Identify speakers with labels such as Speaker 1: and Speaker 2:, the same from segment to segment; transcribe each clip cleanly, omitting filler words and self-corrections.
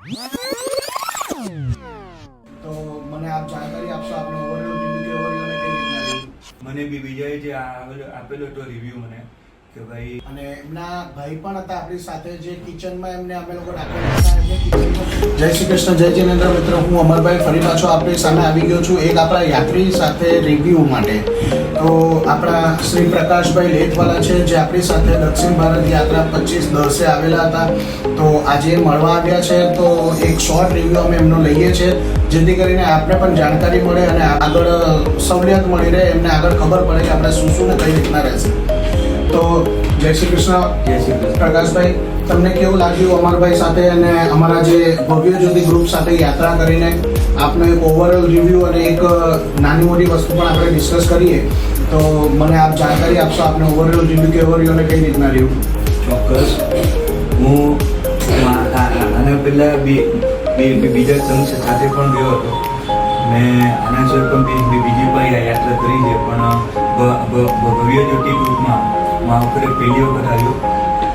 Speaker 1: તો મને આપ જાણકારી આપશો, આપનો ઓવરઓલ રિવ્યુ કેવો રહ્યો અને કઈ રીતના રહ્યું?
Speaker 2: મને બી વિજય જે આપેલો હતો રિવ્યુ મને કે ભાઈ,
Speaker 1: અને એમના ભાઈ પણ હતા આપણી સાથે, જે કિચનમાં એમને અમે લોકો રાખેલા હતા એમને કિચનમાં. જય શ્રી કૃષ્ણ, જય જિનેન્દ્ર મિત્રો, હું અમરભાઈ ફરી પાછો આપણી સામે આવી ગયો છું એક આપણા યાત્રી સાથે રિવ્યુ માટે. તો આપણા શ્રી પ્રકાશભાઈ લેથવાલા છે, જે આપણી સાથે દક્ષિણ ભારત યાત્રા 25/10 આવેલા હતા. તો આજે મળવા આવ્યા છે, તો એક શોર્ટ રિવ્યુ અમે એમનો લઈએ છીએ, જેથી કરીને આપને પણ જાણકારી મળે અને આગળ સવલિયત મળી રહે, એમને આગળ ખબર પડે કે આપણે શું શું ને કઈ રીતના રહેશે. તો જય શ્રી કૃષ્ણ.
Speaker 2: જય શ્રી કૃષ્ણ.
Speaker 1: પ્રકાશભાઈ, તમને કેવું લાગ્યું અમરભાઈ સાથે અને અમારા જે ભવ્ય જ્યોતિ ગ્રુપ સાથે યાત્રા કરીને? આપનો એક ઓવરઓલ રિવ્યુ અને એક નાની મોટી વસ્તુ પણ આપણે ડિસ્કસ કરીએ. તો મને આપ જાણકારી આપશો, આપનો ઓવરઓલ રિવ્યુ કેવો રહ્યો અને કઈ રીતના રહ્યું?
Speaker 2: ચોક્કસ. હું આના પહેલા બીજા સંઘ સાથે પણ ગયો હતો. મેં આના સિવાય પણ બીજી પણ યાત્રા કરી છે, પણ ભવ્ય જ્યોતિ ગ્રુપમાં આ વખતે પહેલી વખત આવ્યો.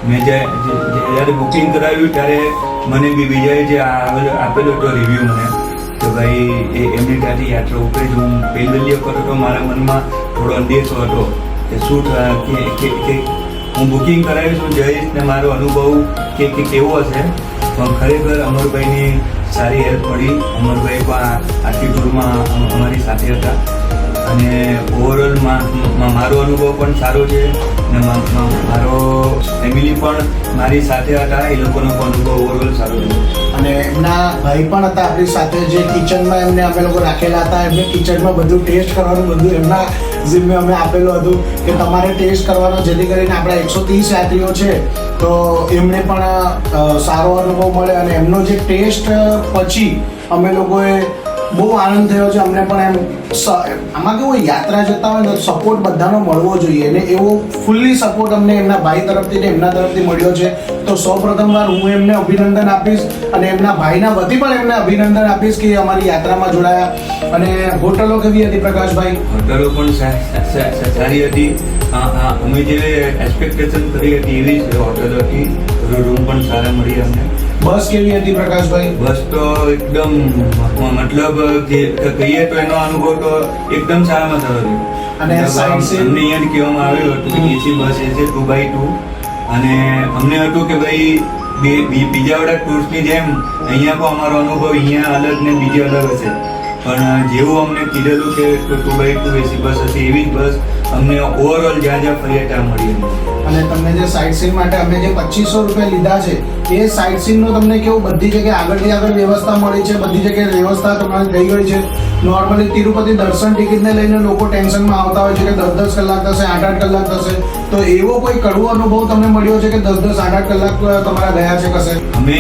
Speaker 2: મેં જ્યારે બુકિંગ કરાવ્યું ત્યારે મને બી વિજયે જે આપેલો હતો રિવ્યૂ મને કે ભાઈ એમની ત્યાંથી યાત્રા ઉપરે જ હું પહેલી વખત હતો, મારા મનમાં થોડો અંદેશો હતો કે શું કે હું બુકિંગ કરાવીશું જઈશ ને મારો અનુભવ કે કેવો હશે. પણ ખરેખર અમરભાઈની સારી હેલ્પ મળી. અમરભાઈ પણ આખી ટૂરમાં અમારી સાથે હતા અને ઓવરઓલમાં મારો અનુભવ પણ સારો છે ને મારો ફેમિલી પણ મારી સાથે હતા, એ લોકોનો પણ અનુભવ ઓવરઓલ સારો છે.
Speaker 1: અને એમના ભાઈ પણ હતા આપણી સાથે, જે કિચનમાં એમને અમે લોકો રાખેલા હતા. એમને કિચનમાં બધું ટેસ્ટ કરવાનું બધું એમના જીમ્મે અમે આપેલું હતું કે તમારે ટેસ્ટ કરવાનો, જેથી કરીને આપણા 130 યાત્રીઓ છે તો એમને પણ સારો અનુભવ મળે. અને એમનો જે ટેસ્ટ પછી અમે લોકોએ બહુ આનંદ થયો છે અમને પણ. આમાં કેવું, યાત્રા જતા હોય ને સપોર્ટ બધાનો મળવો જોઈએ, અને એવો ફૂલ્લી સપોર્ટ અમને એમના ભાઈ તરફથી ને એમના તરફથી મળ્યો છે. તો સૌપ્રથમવાર હું એમને અભિનંદન આપીશ અને એમના ભાઈના વતી પણ એમને અભિનંદન આપીશ કે અમારી યાત્રામાં જોડાયા. અને હોટલો કેવી હતી પ્રકાશભાઈ?
Speaker 2: હોટલો પણ સારી હતી. અમે જે એક્સપેક્ટેશન કરી હતી એવી જ હોટલ હતી. રૂમ પણ સારા મળી અમને.
Speaker 1: બસ કેવી હતી પ્રકાશભાઈ?
Speaker 2: બસ તો એકદમ મતલબ કહીએ તો એનો અનુભવ તો એકદમ સારામાં સારો રહ્યો.
Speaker 1: અને
Speaker 2: અમને અહીંયા કહેવામાં આવ્યું હતું કે એસી બસ છે 2x2, અને અમને હતું કે ભાઈ બીજા બધા ટૂર્સની જેમ અહીંયા પણ અમારો અનુભવ અહીંયા અલગ ને બીજી અલગ હશે. પણ જેવું અમને કીધેલું કે 2x2 એસી બસ હશે એવી જ બસ અમને ઓવરઓલ જ્યાં જ્યાં ફર્યા ત્યાં મળી.
Speaker 1: અને તમને જે સાઇટ સીન માટે અમે જે 2500 રૂપિયા લીધા છે, એ સાઇટ સીનનો તમને કેવું બધી જગ્યાએ આગળથી આગળ વ્યવસ્થા મળી છે, બધી જગ્યાએ વ્યવસ્થા તમારી થઈ ગઈ છે. નોર્મલી તિરુપતિ દર્શન ટિકિટને લઈને લોકો ટેન્શનમાં આવતા હોય છે કે 10-10 કલાક થશે, 8-8 કલાક થશે. તો એવો કોઈ કડવો અનુભવ તમને મળ્યો છે કે 10-10, 8-8 કલાક તમારા ગયા છે કશે?
Speaker 2: અમે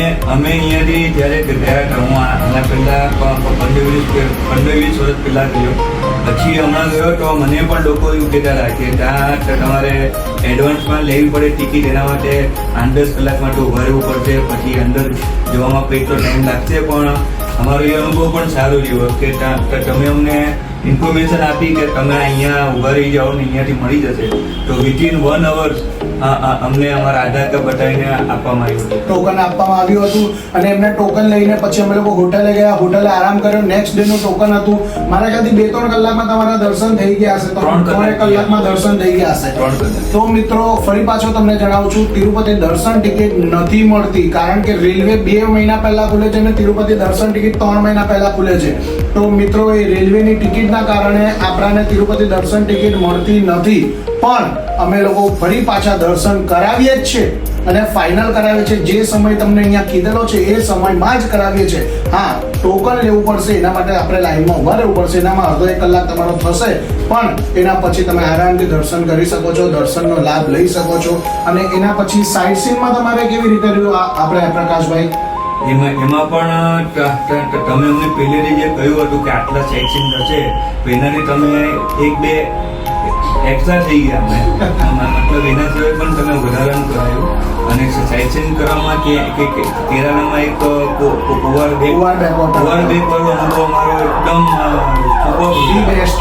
Speaker 2: અહીંયાથી જ્યારે ગયા હતા, હું આના પહેલા 15-20 વર્ષ પહેલા ગયો, પછી હમણાં ગયો તો મને પણ લોકો એવું કહેતા હતા કે ત્યાં તમારે એડવાન્સમાં લેવી પડે ટિકિટ, એના માટે 8-10 કલાક માટે ઊભા રહેવું પડશે, પછી અંદર જવામાં કેટલો ટાઈમ લાગશે. પણ અમારો એ અનુભવ પણ સારો રહ્યો કે તમે અમને ઇન્ફોર્મેશન આપી કે તમે અહીંયા ઊભા રહી જાઓ ને અહીંયાથી મળી જશે. તો વિધિન 1 hour અમને અમારા આધાર કાર્ડ બતાવીને આપવામાં આવ્યું હતું,
Speaker 1: ટોકન આપવામાં આવ્યું હતું. અને એમને ટોકન લઈને પછી અમે લોકો હોટલે ગયા, હોટલે આરામ કર્યો. નેક્સ્ટ ડે નું ટોકન હતું. મારા ખ્યાલથી 2-3 કલાકમાં તમારા દર્શન થઈ ગયા હશે. 3 કલાકમાં દર્શન થઈ ગયા હશે. તો મિત્રો ફરી પાછો તમને જણાવું છું, તિરુપતિ દર્શન ટિકિટ નથી મળતી, કારણ કે રેલવે 2 મહિના પહેલા ખુલે છે અને તિરુપતિ દર્શન ટિકિટ 3 મહિના પહેલા ખુલે છે. તો મિત્રો એ રેલવેની ટિકિટના કારણે આપણાને તિરુપતિ દર્શન ટિકિટ મળતી નથી. પણ અમે લોકો ફરી પાછા દર્શન કરાવીએ જ છે અને ફાઇનલ કરાવીએ છે. જે સમય તમને અહીંયા કીધેલો છે એ સમયમાં જ કરાવીએ છે. હા, ટોકન લેવું પડશે, એના માટે આપણે લાઈનમાં ઊભા રહેવું પડશે. એનામાં અડધો 1 કલાક તમારો થશે, પણ એના પછી તમે આરામથી દર્શન કરી શકો છો, દર્શનનો લાભ લઈ શકો છો. અને એના પછી સાઇટ સીનમાં તમારે કેવી રીતે રહ્યું આપણે પ્રકાશભાઈ?
Speaker 2: એમાં પણ તમે અમને પહેલેથી જે કહ્યું હતું કે આટલા સેક્શન થશે, એનાથી તમે 1-2 એક્સ્ટ્રા થઈ ગયા. મતલબ એના સિવાય પણ તમે વધારાનું કરાયું. અને સાઇટ સીન કરવામાં કે કેરાલામાં એક પુવાર બેક
Speaker 1: પુવાર બેકવોટર.
Speaker 2: વાળો અનુભવ મારો એકદમ
Speaker 1: ધી બેસ્ટ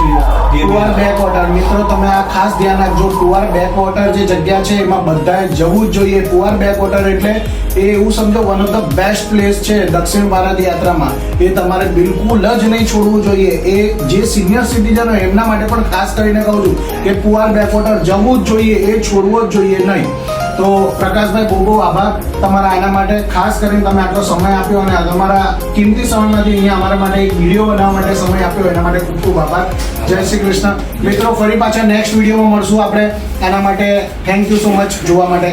Speaker 1: ટુવાર બેકવોટર. મિત્રો તમે આ ખાસ ધ્યાન રાખજો, ટુવાર બેકવોટર જે જગ્યા છે એમાં બધાએ જવું જ જોઈએ. ટુવાર બેકવોટર એટલે એ એવું સમજો one of the best place છે દક્ષિણ ભારત યાત્રામાં. એ તમારે બિલકુલ જ નહીં છોડવું જોઈએ. એ જે સિનિયર સિટીઝન હોય એમના માટે પણ ખાસ કરીને કહું છું કે પુવાર બેકવોટર જવું જ જોઈએ, એ છોડવો જ જોઈએ નહીં. તો પ્રકાશભાઈ બહુ બહુ આભાર તમારા આના માટે. ખાસ કરીને તમે આટલો સમય આપ્યો અને તમારા કિંમતી સમયમાંથી અહીંયા અમારા માટે એક વિડીયો બનાવવા માટે સમય આપ્યો એના માટે ખૂબ ખૂબ આભાર. જય શ્રી કૃષ્ણ. મિત્રો ફરી પાછા નેક્સ્ટ વિડીયોમાં મળશું આપણે. આના માટે થેન્ક યુ સો મચ જોવા માટે.